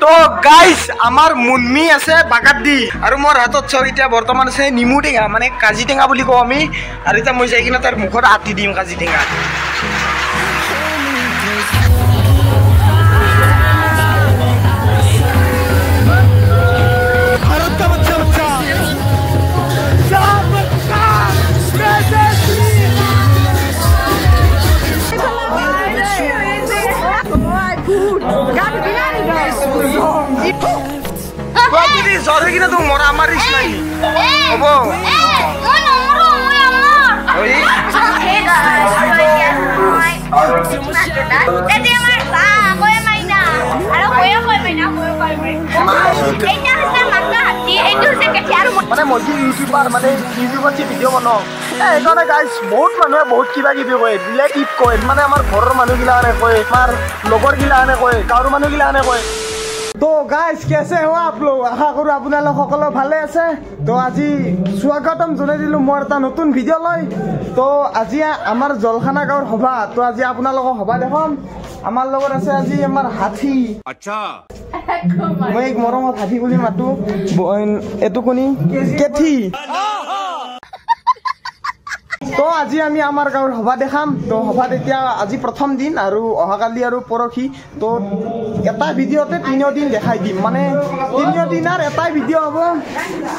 তো গাইস আমাৰ মুনমি আছে বাগাদি আৰু মোৰ হাতত চ এতিয়া বৰ্তমান আছে নিমু টেঙা মানে কাজি টেঙা বুলি কওঁ আমি আৰু এতিয়া মই যাই কিনে তাৰ মুখত আতি দিম কাজি টেঙা Sorry kita tuh mau ramaris lagi. Apa? মানে মজি ইউটিউবার মানে ইউটিউবত ভিডিও বনাও এইকাৰণে গাইজ বহুত মানুহে বহুত কিবা কিবি কয় ৰিলেটিভ কয় মানে আমাৰ ঘৰৰ মানুহগিলানে কয় আমাৰ লগৰ গিলানে কয় গাঁৱৰ মানুহগিলানে কয় তো গাইজ কেছে हो आप लोग আশা কৰো আপোনালোক সকলো ভালে আছে তো আজি স্বাগতম জনাই দিলো মোৰ এটা নতুন ভিডিও লৈ তো আজি আমাৰ জলখানা গাঁৱৰ সভা তো আজি আপোনালোকক সভা দেখাম আমাৰ লগত আছে আজি আমাৰ হাতী আচ্ছা মই এক মৰমত হাতী বুলি মাতো এটো কোনি কেথি তো আজি আমি আমাৰ গাঁৱৰ সভা দেখাম তো সভাত এতিয়া আজি প্ৰথম দিন আৰু অহাকালি আৰু পৰখি তো এটা ভিডিওতে 3 দিন দেখাই দিম মানে 3 দিনৰ এটা ভিডিও হ'ব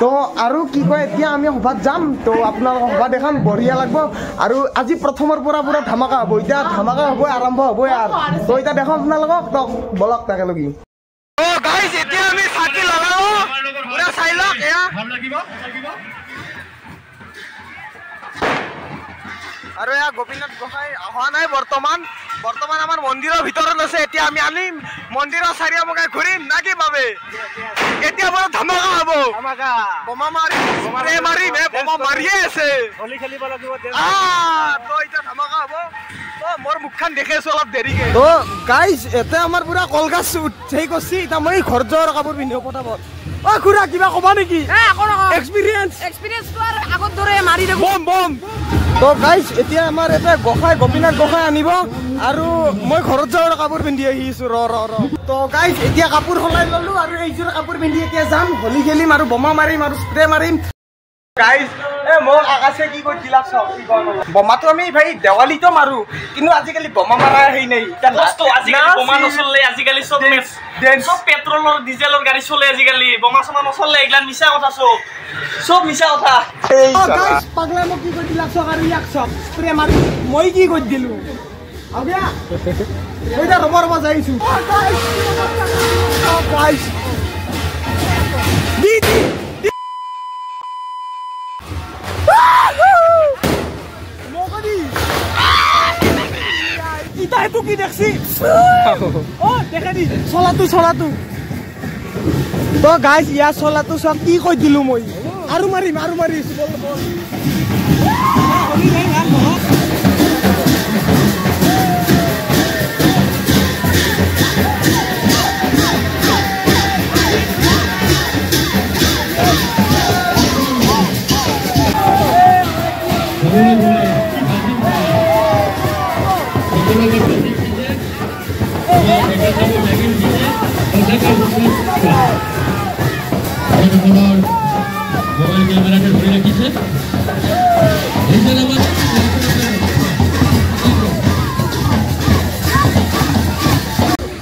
তো আৰু কি কয় এতিয়া আমি সভাত যাম তো আপোনালোকক সভা দেখাম বঢ়িয়া লাগিব আৰু আজি প্ৰথমৰ পৰা পুৰা ধামাকা হ'ব এতিয়া ধামাকা হ'ব আৰম্ভ হ'ব আৰু তো এতিয়া দেখাম আপোনালোকক তো বলক তাকে লগি তো গাইস এতিয়া আমি চাকি লগাও পুৰা চাই লওক এয়া ভাল লাগিব আৰু এয়া গোপীনাথ গোসাই অহা নাই বৰ্তমান আমাৰ মন্দিৰৰ ভিতৰত আছে এতিয়া আমি আনিম মন্দিৰৰ চাৰিওমুখে ঘূৰিম নাকি বাবে এতিয়া বড় ধামাকা হ'ব বোমা মাৰিয়ে আছে হলি খেলিব লাগিব তো এতিয়া ধামাকা হ'ব তো মোৰ মুখখন দেখে আছো অলপ দেৰিকে তো গাইজ এতে আমাৰ পুৰা কলগাছ উঠেই কৰিছি এতিয়া মই ঘৰ যোৱাৰ কাপোৰ পিন্ধিব পঠাবত অ খুৰা কিবা ক'বা নেকি এক্সপিৰিয়েঞ্চ তো আৰু আগত দৰে মাৰি দেব বম তো গাইজ এতিয়া আমাৰ এটা গোসাই গোপীনাথ গোসাই আনিব আৰু মই ঘৰত যাওঁৰ কাপোৰ পিন্ধি আহিছো ৰ তো গাইজ এতিয়া কাপোৰ সলাই ললো আৰু এইযোৰ কাপোৰ পিন্ধি এতিয়া যাম হলি খেলিম আৰু বোমা মাৰিম আৰু স্প্ৰে মাৰিম গাইজ মোক আকাশে কি কৈ দিলা সব কি কয় বোমাটো আমি ভাই দেৱালীতো মাৰো কিন্তু আজিকালি বোমা মাৰা হেই নাই দোস্তো আজিকালি বোমা নচলে আজিকালি সব পেট্ৰলৰ ডিজেলৰ গাড়ী চলে আজিকালি বোমা চমা নচলে এইগলা মিছা কথা সব মিছা কথা গাইজ পাগলা মোক কি কৈ দিলা সব আৰু ইয়াক সব স্প্ৰে মাৰি মই কি কৈ দিলো আগে ওইটা ৰবৰ বজাইছো গাইজ দি itu কি দেখছি ও দেখে দি চলাটো তো গাইজ ইয়া চলাটো সব কি কই দিলু মই আৰু মাৰিছো বল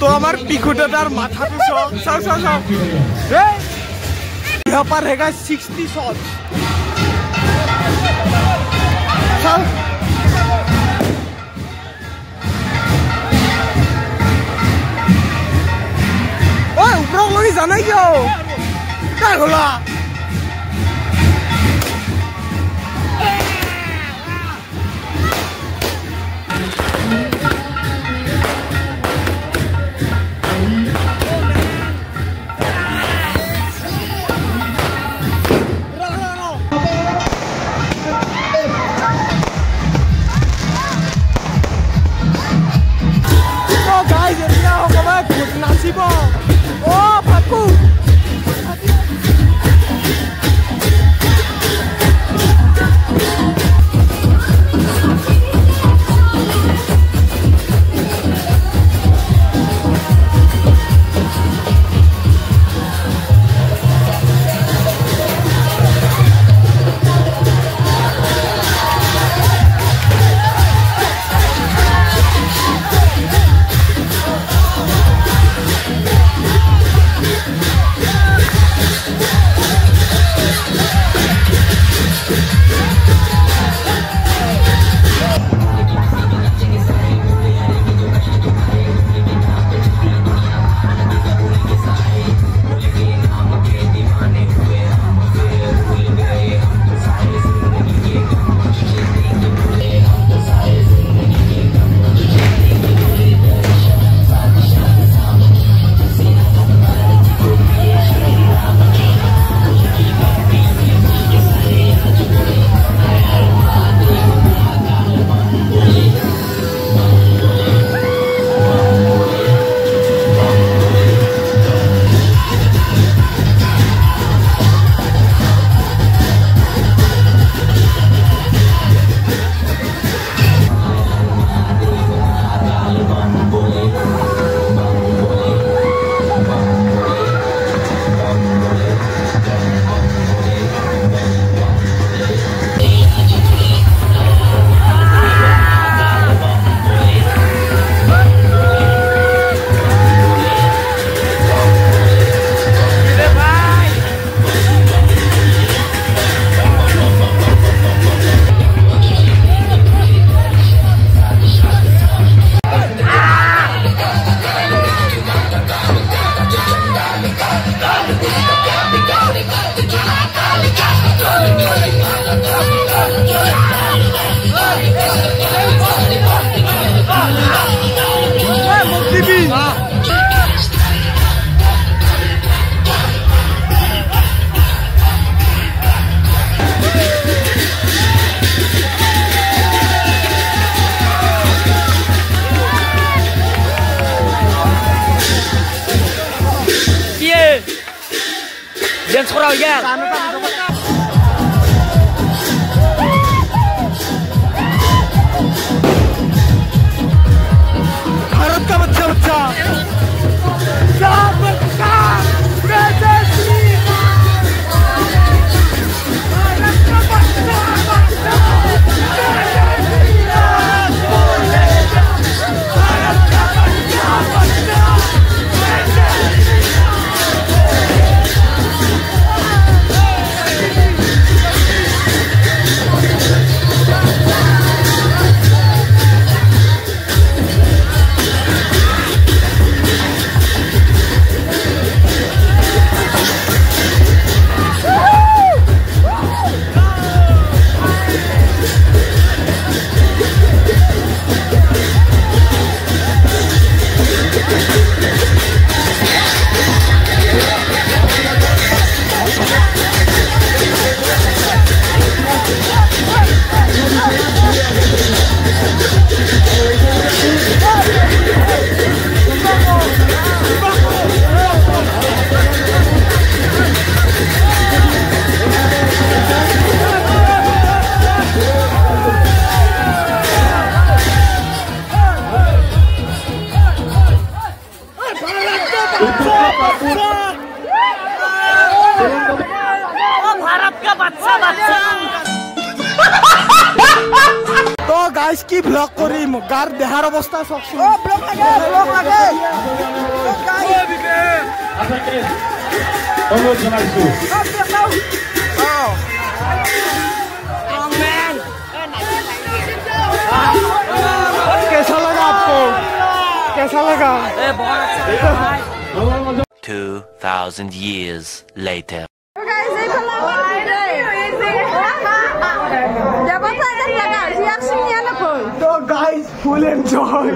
তো আমার পিকুটার মাথাটো চাও यहाँ पर है 60 शॉट ऊपर लगी जाना क्यों क्या होला চেঞ্জ কৰা হৈ গেল भारत का बच्चा बच्चा भारत का बच्चा बच्चा तो गाइस की ब्लॉग करी गार देहार अवस्था सकছো ओ ब्लॉग লাগে तो गाइस অনুরোধ জানাইছো कैसा लगा आपको कैसा लगा 2,000 years later. तो गाइस फुल एंजॉय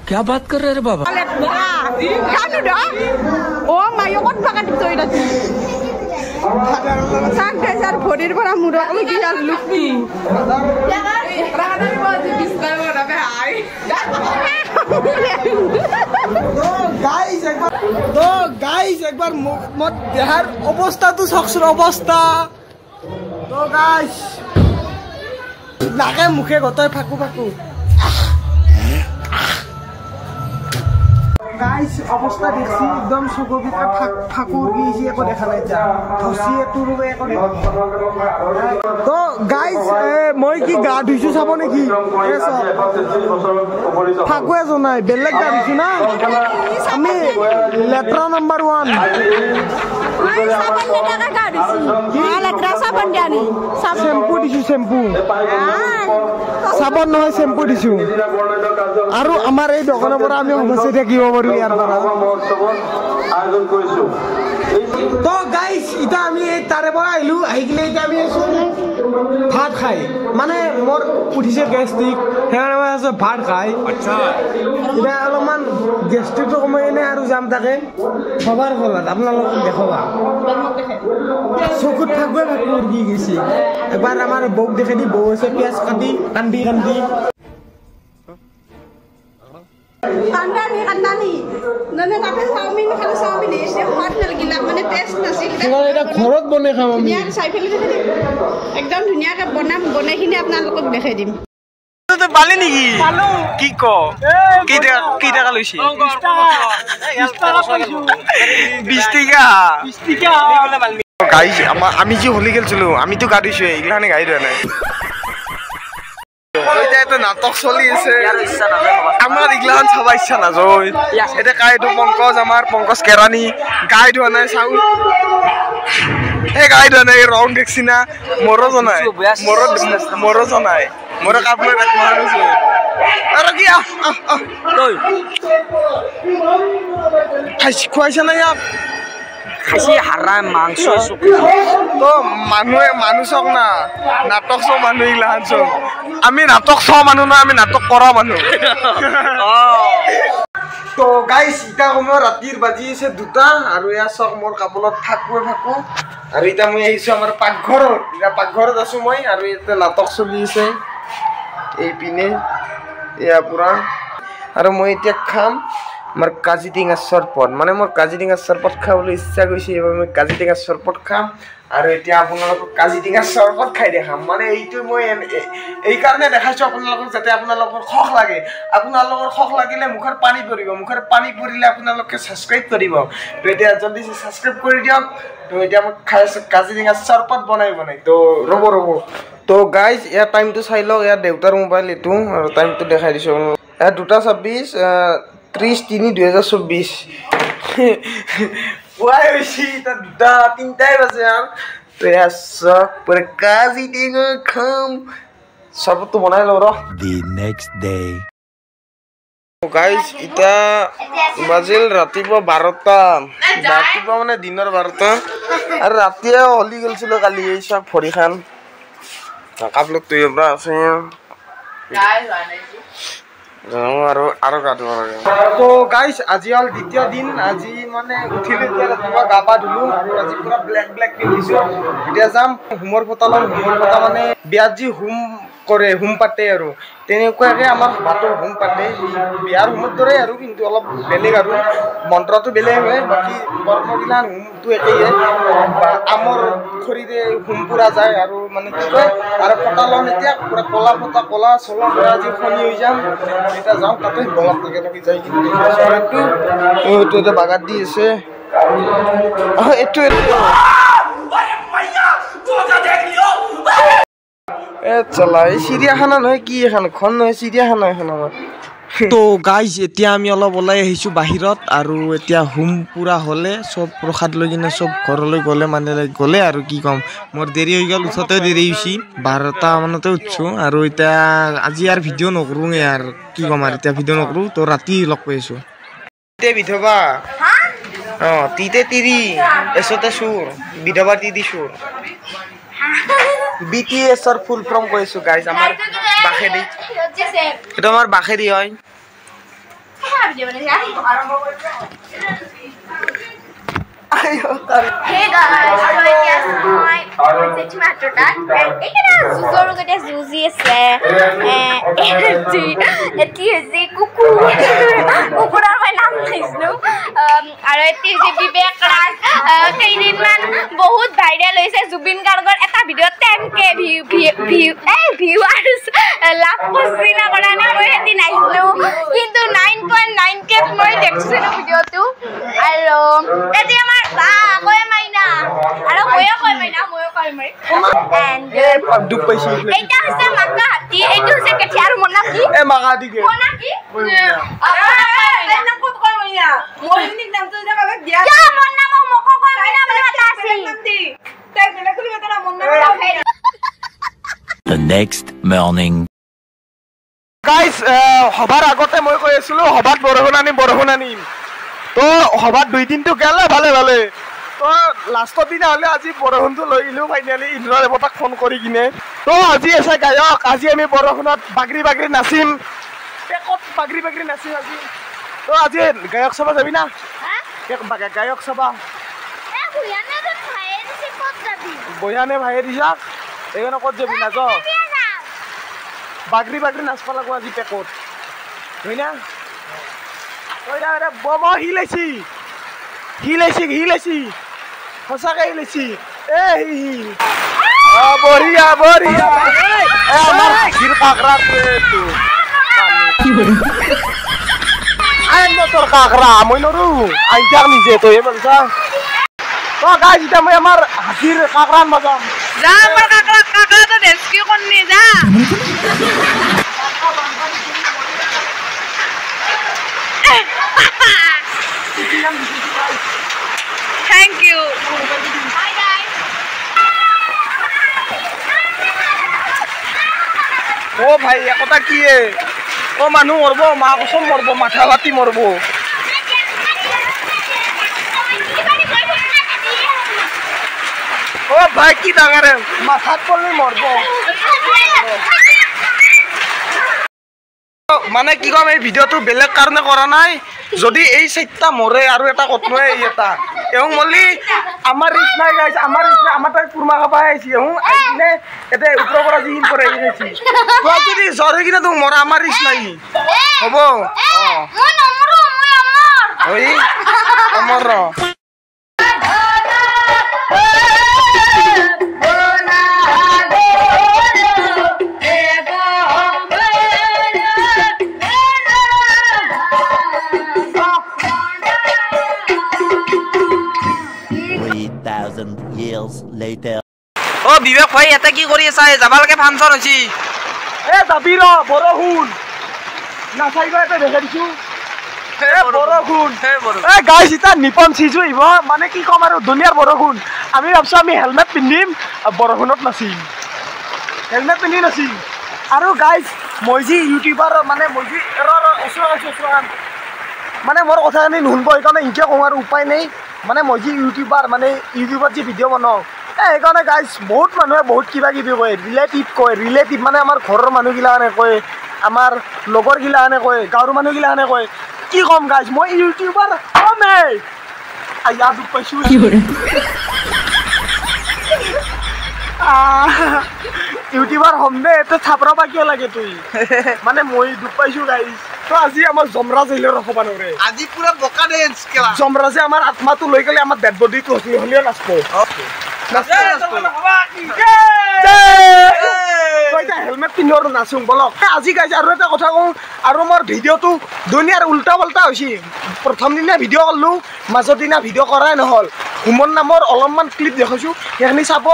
क्या बात कर रहे रे बाबा ओ मायो कत बागान तोइरा साग देसार भरिर পৰা মুৰক লাগি আর লুকি রাগানি বাজি বিস্কার বড় বে হাই तो गाइस एक बार मत देहार अवस्था तो सकছো अवस्था तो गाइस लागे मुखे गतय फाकु फाकु गाइस अवस्था देखছি एकदम চকুবিটা ফাকু গিয়েছি একো দেখা নাই যা ধসিয়ে তুরুবে একো তো গাইস মই কি গা ধুইছো চাব নেকি ফাকুয়ে জনাই বেলেগ গা ধুইছো না আমি লেট্রা নাম্বার 1 শ্যাম্পু দিছো শ্যাম্পু সাবন নহয় শ্যাম্পু দিছো আৰু আমাৰ এই দোকানৰ পৰা আমি উভসে থাকিব পাৰো ইয়াৰ পৰা তো গাইস ইটা আমি তাৰে পৰা আইলু আহি গলে ইটা আমি ভাত খাই মানে মোৰ উঠিছে গেষ্ট্ৰিক হেনে আছে ভাত খাই আচ্ছা ইটা অলপমান গেষ্ট্ৰিকটো কমাই এনে আৰু যাম তাকে সবার ফলত আপোনালোক দেখবা চকুত থাকবে মুরগি গেছি একবার আমার বউক দেখে দি বউ আছে পেঁয়াজ কাটি কান্দি কান্দি কান্দানি কান্দানি ননে তাতে চাউমিন খালে চাউমিন এসে হাত নালাগিলা মানে টেস্ট নাছিল এটা ঘৰত বনাই খাম আমি ধুনীয়া চাই ফেলি একদম ধুনীয়াকে বনাম বনাইখিনি আপোনালোকক দেখাই দিম তো পালি নেকি পালো কি ক কি টাকা লইছি 20 টাকা গাইস আমি যে হোলি খেলছিলো আমি তো গাড়িছো এগুলানে গাড়ি দেয় নাই ওইটা তো নাটক চলি আছে আমার ইগলান সবাই ইচ্ছা না জয় এটা কাইটো পঙ্কজ আমার পঙ্কজ কেরানি গাইড হয় নাই চাউ এই গাইড হয় নাই রাউন্ড দেখছি না মরো জনাই মরো জনাই মরো কাপড় রাখা আছে আর কি কই খাইছা না ইয়া খাইছি হারাম মাংস তো মানুষক না নাটক চাও মানুহ ইগলাহান চাও আমি নাটক চাও মানুহ না আমি নাটক কৰা মানুহ তো গাইস ইটা সময় ৰাতিৰ বাজি আছে 2টা আৰু ইয়া চক মোৰ কাপলত থাকো আৰু ইটা মই আহিছো আমাৰ পাকঘৰত ইটা পাকঘৰত আছো মই আৰু ইতে নাটক চলি আছে এই পিনে ইয়া পুৰা আৰু মই এতিয়া খাম আমাৰ কাজিটিঙা চৰপট মানে মোৰ কাজিটিঙা চৰপট খাবলৈ ইচ্ছা গৈছে এবাৰ মই কাজিটিঙা চৰপট খাম আৰু এতিয়া আপোনালোকক কাজিটিঙা চৰপট খাই দেখাম মানে এইটো মই এই কাৰণে দেখাইছো আপোনালোকক যাতে আপোনালোকৰ খখ লাগে আপোনালোকৰ খখ লাগিলে মুখৰ পানী পৰিব মুখৰ পানী পৰিলে আপোনালোকে সাবস্ক্ৰাইব কৰিব তো এতিয়া জলদি সাবস্ক্ৰাইব কৰি দিয়ক তো এতিয়া মই খাই আছো কাজিটিঙা চৰপট বনাই তো ৰ'ব তো গাইজ ইয়াৰ টাইমটো চাই লওক ইয়াৰ দেউতাৰ মোবাইল এইটো আৰু টাইমটো দেখাই দিছো ইয়াৰ 2:26 30/3/2024 পুৱাই হৈছে এটা 2:03 বাজে আৰু তো ইয়াৰ চক পুৰা কাজিটিঙা খাম চৰপটটো বনাই লওঁ ৰ The next day. গাইজ এতিয়া বাজিল ৰাতিপুৱা 12টা ৰাতিপুৱা মানে দিনৰ 12টা আৰু ৰাতিয়ে হলি গৈছিলো কালি এই চব ভৰিখান কাপলোক তুই পৰা আছে আৰু গা ধুব লাগে তো গাইজ আজি হ'ল দ্বিতীয় দিন আজি মানে উঠিলো এতিয়া ৰাতিপুৱা গা পা ধুলো আৰু আজি পুৰা ব্লেক পিন্ধিছো এতিয়া যাম হোমৰ ফটা ল'ম হোমৰ ফটা মানে বিয়াত যি হোম কৰে হোম পাতে আৰু তেনেকুৱাকে আমাৰ ভাতৰ হোম পাতে বিয়াৰ হোমৰ দৰে আৰু কিন্তু অলপ বেলেগ আৰু মন্ত্ৰটো বেলেগ হয় বাকী কৰ্মগিলান হোমটো একেই বা আমৰ খৰিৰে হোম পুৰা যায় আৰু মানে কি কয় আৰু ফটা ল'ম এতিয়া পুৰা কলা ফটা কলা চলা পৰা আজি খনি হৈ যাম এতিয়া যাওঁ তাতে গলাত লগে যাই কিনে এইটো এটা বাগাত দি আছে এইটো চলা এই চিৰিয়াখানা নহয় কি এখন খন নহয় চিৰিয়াখানা এখন আমাৰ তো গাইজ এতিয়া আমি অলপ ওলাই আহিছোঁ বাহিৰত আৰু এতিয়া হোম পুৰা হ'লে চব প্ৰসাদ লৈ কিনে চব ঘৰলৈ গ'লে মানে গ'লে আৰু কি ক'ম মোৰ দেৰি হৈ গ'ল উঠোতে দেৰি হৈছে 12টা মানতে উঠছোঁ আৰু এতিয়া আজি আৰু ভিডিঅ' নকৰোঁগৈ আৰু কি ক'ম আৰু এতিয়া ভিডিঅ' নকৰোঁ তো ৰাতি লগ পাইছোঁ বিধৱা অঁ তিতে তিৰি এছতে চুৰ বিধৱা তিৰি চুৰ BTSৰ ফুল ফৰ্ম কৈছো গাইজ আমাৰ বাখেদি এটা আমাৰ বাখেদি হয় Hey guys, so it's my tomato tart. Ekana zuzoro gate zuzi ase. Eti kuku. Kukurar my naam naisnu. Aro eti bibe class kaidin man bahut viral hoise Zubin Gargar eta video 10k viewers লাভ করছি না করana মই হেতি নাইছলো কিন্তু 9.9k মই দেখছিলো ভিডিওটো আৰু এতি আমাৰ বা কয় মাইনা আৰু ময়ো কয় মাইনা and দুখ পাইছি এইটা হচ্ছে মাকা হাতি এইটো হচ্ছে কেঠি আৰু মন নাম কি এ মাকা হাতি কে মন নাম কি এই নাম কত কয় মাইনা মই নিক নামটো যে বাবে বিয়া কি মন নাম মক কয় মাইনা বলে মাতা আছে তাই বেলা কলি মাতা মন নাম The next morning. গাইজ হবার আগতে মই কৈ আছিলো হবাত বৰষুণ আনিম তো হবাত 2 দিনটো গেলে ভালে তো লাষ্টৰ দিনা হলে আজি বৰষুণটো লৈ ইলো ফাইনালি ইন্দ্ৰৰ এবটাক ফোন কৰি কিনে তো আজি আছে গায়ক আজি আমি বৰষুণত বাগৰি নাচিম পেকত বাগৰি নাচিম আজি তো আজি গায়ক সভা যাবি না গায়ক সভা বয়ানে ভাইয়ে দিছাক এইখানে ক'ত যাবি না যা বাগৰি নাচবা লাগব আজি পেকত হয় না ওইটা বম হিলাইছি সঁচাকে হিলাইছি এ বঢ়িয়া আমার হাসির কাকড়া তো আইন তোর কাকড়া মই নৰু আইতাক নিজে তই বলছা তো গাইজ এটা মই আমার হাসির কাকড়া মজাম যা আমার কাকড়া তো রেস্কিউ করনি যা Thank you. Bye guys. ও ভাই একতা কি ও মানুহ মরব মা কসম মরব মাথা বাতি মরব ও ভাই কি ডাঙারে মাথাত পড়লে মরব মানে কি কম এই ভিডিওটো বেলেগ কাৰণে কৰা নাই যদি এই চাইটা মৰে আৰু এটা কতনয় এটা এও মলি আমাৰ ৰিচ নাই গাইছ আমাৰ তাই কুৰমা খাবা আইছি এও আইনে এতে উপৰ পৰা জিন কৰে আইছি তো যদি জৰে কিনা তো মৰা আমাৰ ৰিচ নাই হ'ব মই নমৰো মই ঐ অমৰ ও বিবেক ভাই এটা কি কৰি আছা যাবা লাগে ফাংচন হৈছে এ যাবি ৰ বৰষুণ নাচাই গৈ এটা দেখে দিছো বৰষুণ এ গাইছ ইতা নিপন চিজু আহিব মানে কি কম আৰু দুনিয়াৰ বৰষুণ আমি ভাবছো আমি হেলমেট পিন্ধিম বৰষুণত নাচিম হেলমেট পিন্ধি নাচিম আৰু গাইছ মই যি ইউটিউবাৰ মানে মই যি ওচৰ মানে মোৰ কথাখিনি নুশুনব সেইকাৰণে ইনকে কওঁ আৰু উপায় নাই মানে মই যি ইউটিউবাৰ মানে ইউটিউবত যি ভিডিঅ' বনাওঁ সেইকাৰণে গাইছ বহুত মানুহে বহুত কিবা কিবি কয় ৰিলেটিভ মানে আমাৰ ঘৰৰ মানুহগিলাখানে কয় আমাৰ লগৰগিলাখানে কয় গাঁৱৰ মানুহগিলাখানে কয় কি ক'ম গাইছ মই ইউটিউবাৰ কমেই আয়া দুখ পাইছোঁ ইউটিউবাৰ হ'ম দে তই থাপৰা পা কিয় লাগে তুই মানে মই দুখ পাইছোঁ গাইছ তো আজি আমাৰ যমৰাজ আহিলে ৰখাব নোৱাৰে আজি পুৰা বোকা ডেন্স খেলা যমৰাজে আমাৰ আত্মাটো লৈ গ'লে আমাৰ ডেড বডিটো হ'লেও নাচব হেলমেট পিন্ধি আৰু নাচোঁ বলক আজি গাইছ আৰু এটা কথা কওঁ আৰু মোৰ ভিডিঅ'টো দুনিয়াৰ উল্টা পাল্টা হৈছে প্ৰথম দিনা ভিডিঅ' কৰিলোঁ মাজৰ দিনা ভিডিঅ' কৰাই নহ'ল হুমৰ নামৰ অলপমান ক্লিপ দেখাইছোঁ সেইখিনি চাব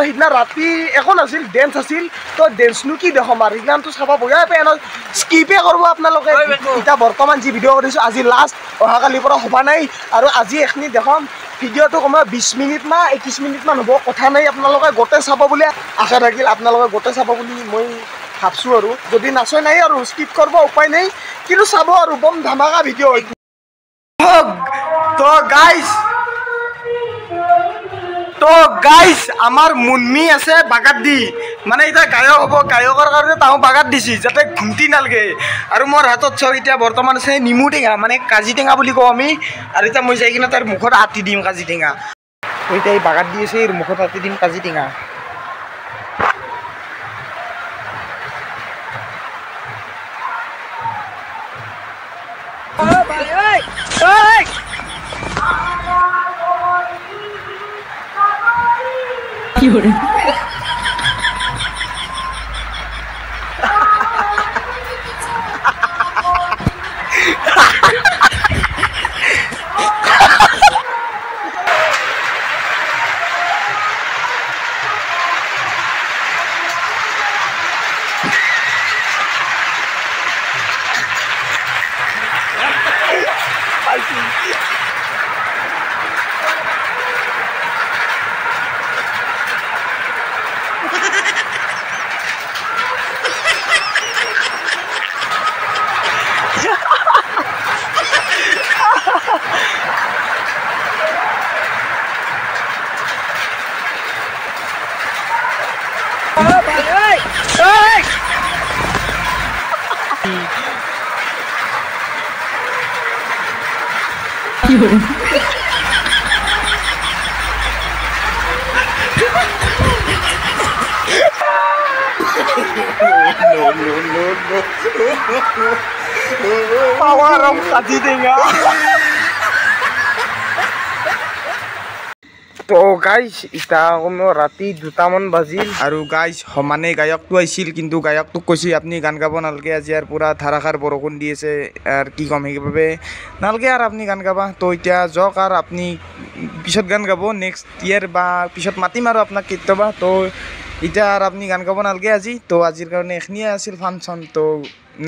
সিদিনা ৰাতি একো নাছিল ডেন্স আছিল তো ডেন্সনো কি দেখাম আৰু সিদিনাটো চাব বঢ়িয়া পাই স্কিপে কৰিব আপোনালোকে এতিয়া বৰ্তমান যি ভিডিঅ' কৰিছোঁ আজি লাষ্ট অহাকালিৰ পৰা হ'বা নাই আৰু আজি এইখিনি দেখাম ভিডিঅ'টো কমেও 20 মিনিটমান 21 মিনিটমান হ'ব কথা নাই আপোনালোকে গোটেই চাব বুলি আশা থাকিল আপোনালোকে গোটেই চাব বুলি মই ভাবছোঁ আৰু যদি নাচয় নাই আৰু স্কিপ কৰিব উপায় নাই কিন্তু চাব আৰু বম ধামাকা ভিডিঅ' তো গাইছ আমাৰ মুনমি আছে বাগাত দি মানে এতিয়া গায়ক হ'ব গায়কৰ কাৰণে তাহো বাগাত দিছি যাতে ঘুমটি নালাগে আৰু মোৰ হাতত চব এতিয়া বৰ্তমান আছে নিমু টেঙা মানে কাজি টেঙা বুলি কওঁ আমি আৰু এতিয়া মই যাই কিনে তাৰ মুখত আতি দিম কাজি টেঙা এতিয়া এই বাগাত দি আছে এই মুখত আতি দিম কাজি টেঙা Power of kaji টেঙা তো গাইছ ইটা কমেও ৰাতি 2টামান বাজিল আৰু গাইছ সমানে গায়কটো আহিছিল কিন্তু গায়কটোক কৈছে আপুনি গান গাব নালাগে আজি আৰু পুৰা ধাৰাসাৰ বৰষুণ দি আছে আৰু কি ক'ম সেইবাবে নালাগে আৰু আপুনি গান গাবা তো এতিয়া যাওক আৰু আপুনি পিছত গান গাব নেক্সট ইয়াৰ বা পিছত মাতিম আৰু আপোনাক কেতিয়াবা তো এতিয়া আৰু আপুনি গান গাব নালাগে আজি তো আজিৰ কাৰণে এইখিনিয়ে আছিল ফাংচন তো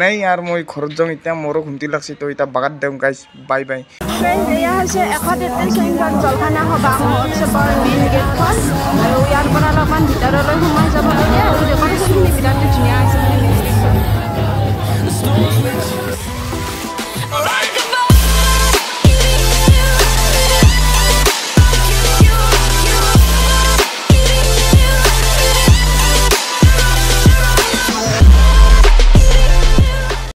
নাই আৰু মই ঘৰত যাওঁ এতিয়া মোৰো ঘুমটি লাগছে তো এতিয়া বাগাত দিওঁ গাইছ বাই বাই এয়া হৈছে 133 জলখানা সভা মহোৎসৱৰ মেইন গেটখন আৰু ইয়াৰ পৰা অলপমান ভিতৰলৈ সোমাই যাব লাগে আৰু ডেকৰেশ্যনখিনি বিৰাট ধুনীয়া হৈছে